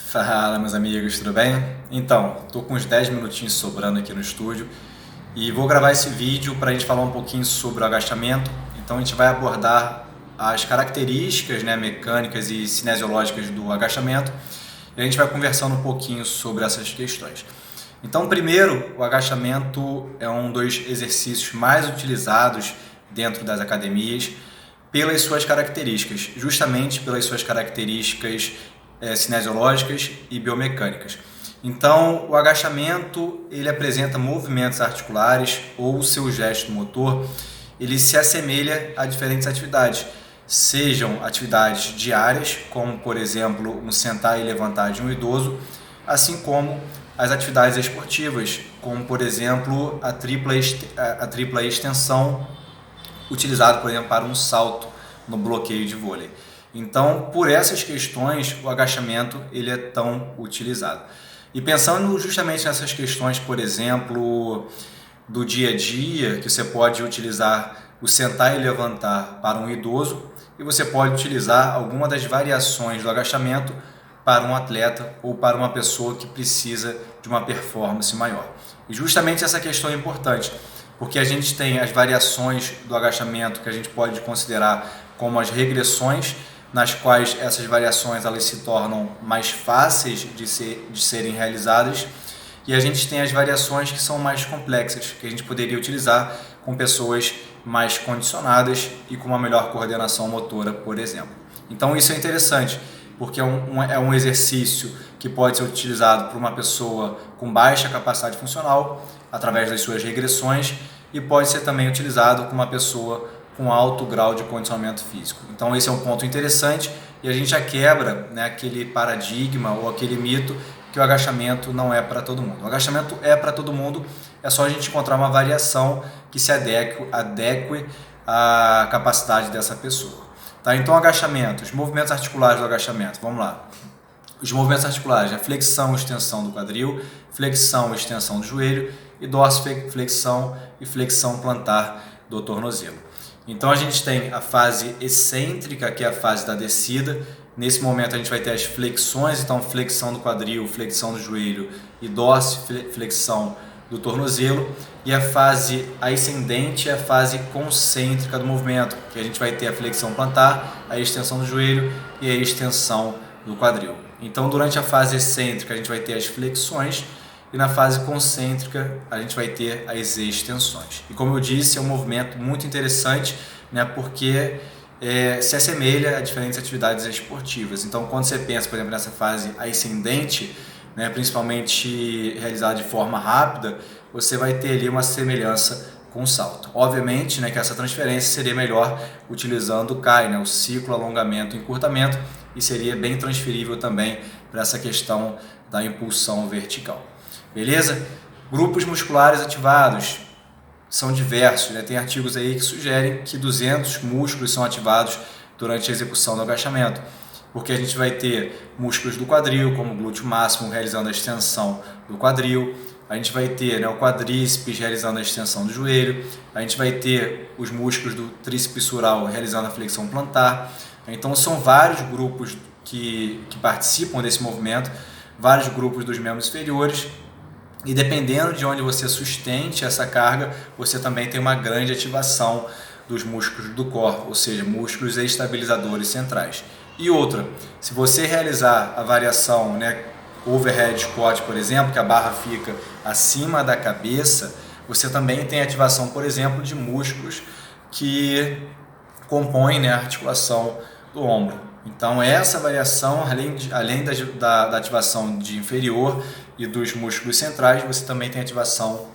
Fala, meus amigos, tudo bem? Então, tô com uns 10 minutinhos sobrando aqui no estúdio e vou gravar esse vídeo para a gente falar um pouquinho sobre o agachamento. Então, a gente vai abordar as características, mecânicas e cinesiológicas do agachamento e a gente vai conversando um pouquinho sobre essas questões. Então, primeiro, o agachamento é um dos exercícios mais utilizados dentro das academias pelas suas características, justamente pelas suas características cinesiológicas e biomecânicas. Então, o agachamento ele apresenta movimentos articulares ou o seu gesto motor, ele se assemelha a diferentes atividades, sejam atividades diárias, como por exemplo um sentar e levantar de um idoso, assim como as atividades esportivas, como por exemplo a tripla extensão, utilizado por exemplo para um salto no bloqueio de vôlei. Então, por essas questões, o agachamento ele é tão utilizado. E pensando justamente nessas questões, por exemplo, do dia a dia, que você pode utilizar o sentar e levantar para um idoso e você pode utilizar alguma das variações do agachamento para um atleta ou para uma pessoa que precisa de uma performance maior. E justamente essa questão é importante, porque a gente tem as variações do agachamento que a gente pode considerar como as regressões, nas quais essas variações elas se tornam mais fáceis de serem realizadas, e a gente tem as variações que são mais complexas, que a gente poderia utilizar com pessoas mais condicionadas e com uma melhor coordenação motora, por exemplo. Então isso é interessante, porque é um exercício que pode ser utilizado por uma pessoa com baixa capacidade funcional, através das suas regressões, e pode ser também utilizado com uma pessoa com alto grau de condicionamento físico. Então esse é um ponto interessante e a gente já quebra aquele paradigma ou aquele mito que o agachamento não é para todo mundo. O agachamento é para todo mundo, é só a gente encontrar uma variação que se adeque à capacidade dessa pessoa. Tá? Então agachamento, os movimentos articulares do agachamento, vamos lá. Os movimentos articulares, a flexão e extensão do quadril, flexão e extensão do joelho e dorsiflexão e flexão plantar do tornozelo. Então a gente tem a fase excêntrica, que é a fase da descida. Nesse momento a gente vai ter as flexões, então flexão do quadril, flexão do joelho e dorsiflexão do tornozelo. E a fase ascendente é a fase concêntrica do movimento, que a gente vai ter a flexão plantar, a extensão do joelho e a extensão do quadril. Então durante a fase excêntrica a gente vai ter as flexões, e na fase concêntrica a gente vai ter as extensões. E como eu disse, é um movimento muito interessante, porque se assemelha a diferentes atividades esportivas. Então quando você pensa, por exemplo, nessa fase ascendente, principalmente realizada de forma rápida, você vai ter ali uma semelhança com o salto. Obviamente que essa transferência seria melhor utilizando o CAI, o ciclo alongamento e encurtamento, e seria bem transferível também para essa questão da impulsão vertical. Beleza? Grupos musculares ativados são diversos, Tem artigos aí que sugerem que 200 músculos são ativados durante a execução do agachamento, porque a gente vai ter músculos do quadril, como o glúteo máximo realizando a extensão do quadril, a gente vai ter o quadríceps realizando a extensão do joelho, a gente vai ter os músculos do tríceps sural realizando a flexão plantar. Então são vários grupos que participam desse movimento, vários grupos dos membros inferiores. E dependendo de onde você sustente essa carga, você também tem uma grande ativação dos músculos do core, ou seja, músculos estabilizadores centrais. E outra, se você realizar a variação overhead squat, por exemplo, que a barra fica acima da cabeça, você também tem ativação, por exemplo, de músculos que compõem a articulação do ombro. Então essa variação, além da ativação de inferior e dos músculos centrais, você também tem ativação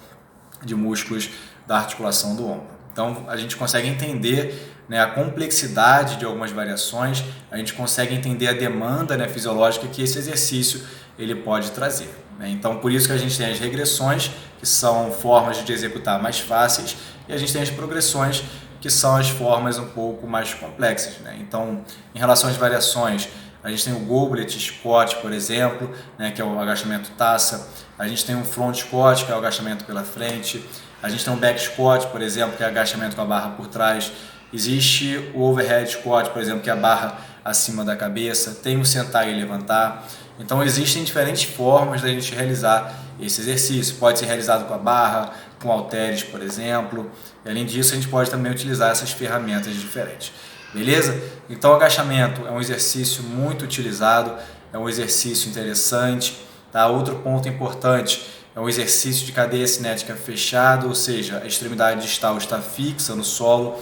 de músculos da articulação do ombro. Então a gente consegue entender a complexidade de algumas variações, a gente consegue entender a demanda fisiológica que esse exercício ele pode trazer. Então por isso que a gente tem as regressões, que são formas de executar mais fáceis, e a gente tem as progressões, que são as formas um pouco mais complexas. Então, em relação às variações, a gente tem o goblet squat, por exemplo, que é o agachamento taça. A gente tem o front squat, que é o agachamento pela frente. A gente tem o back squat, por exemplo, que é o agachamento com a barra por trás. Existe o overhead squat, por exemplo, que é a barra acima da cabeça. Tem o sentar e levantar. Então existem diferentes formas da gente realizar esse exercício. Pode ser realizado com a barra, com halteres, por exemplo. E além disso, a gente pode também utilizar essas ferramentas diferentes. Beleza? Então o agachamento é um exercício muito utilizado, é um exercício interessante. Tá? Outro ponto importante é um exercício de cadeia cinética fechada, ou seja, a extremidade distal está fixa no solo.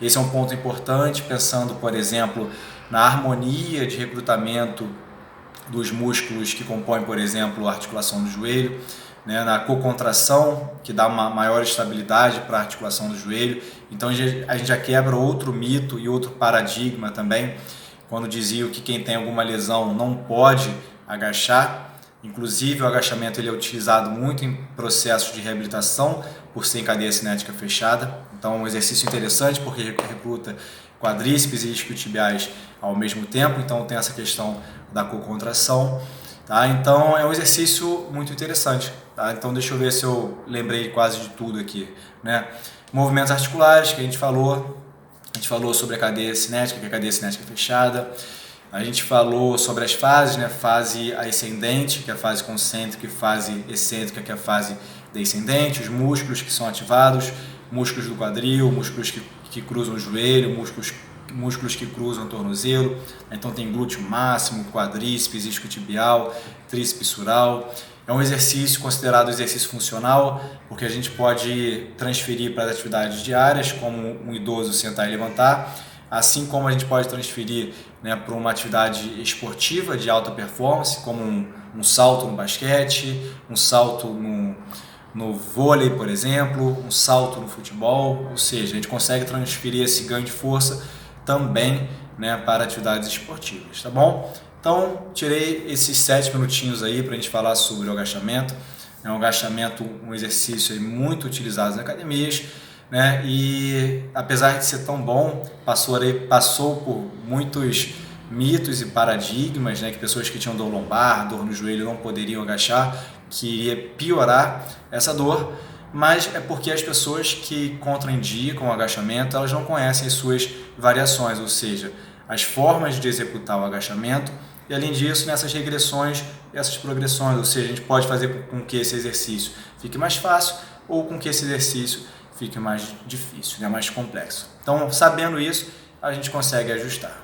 Esse é um ponto importante, pensando, por exemplo, na harmonia de recrutamento dos músculos que compõem, por exemplo, a articulação do joelho, né, na cocontração, que dá uma maior estabilidade para a articulação do joelho. Então a gente já quebra outro mito e outro paradigma também, quando diziam que quem tem alguma lesão não pode agachar. Inclusive o agachamento ele é utilizado muito em processos de reabilitação por ser em cadeia cinética fechada. Então é um exercício interessante porque recruta quadríceps e isquiotibiais ao mesmo tempo, então tem essa questão da cocontração. Tá? Então é um exercício muito interessante. Tá? Então deixa eu ver se eu lembrei quase de tudo aqui. Né? Movimentos articulares que a gente falou sobre a cadeia cinética, que é a cadeia cinética fechada. A gente falou sobre as fases, né? Fase ascendente, que é a fase concêntrica, e fase excêntrica, que é a fase descendente. Os músculos que são ativados, músculos do quadril, músculos que cruzam o joelho, músculos que cruzam o tornozelo. Então tem glúteo máximo, quadríceps, isquiotibial, tríceps sural. É um exercício considerado exercício funcional, porque a gente pode transferir para as atividades diárias, como um idoso sentar e levantar, assim como a gente pode transferir, né, para uma atividade esportiva de alta performance, como um salto no basquete, um salto no vôlei, por exemplo, um salto no futebol, ou seja, a gente consegue transferir esse ganho de força também, né, para atividades esportivas, tá bom? Então, tirei esses 7 minutinhos aí para a gente falar sobre o agachamento. É um agachamento, um exercício aí muito utilizado nas academias, né? E apesar de ser tão bom, passou por muitos mitos e paradigmas, né? Que pessoas que tinham dor lombar, dor no joelho não poderiam agachar, que iria piorar essa dor, mas é porque as pessoas que contraindicam o agachamento, elas não conhecem as suas variações, ou seja, as formas de executar o agachamento, e além disso, nessas regressões, essas progressões, ou seja, a gente pode fazer com que esse exercício fique mais fácil ou com que esse exercício fique mais difícil, né, mais complexo. Então, sabendo isso, a gente consegue ajustar.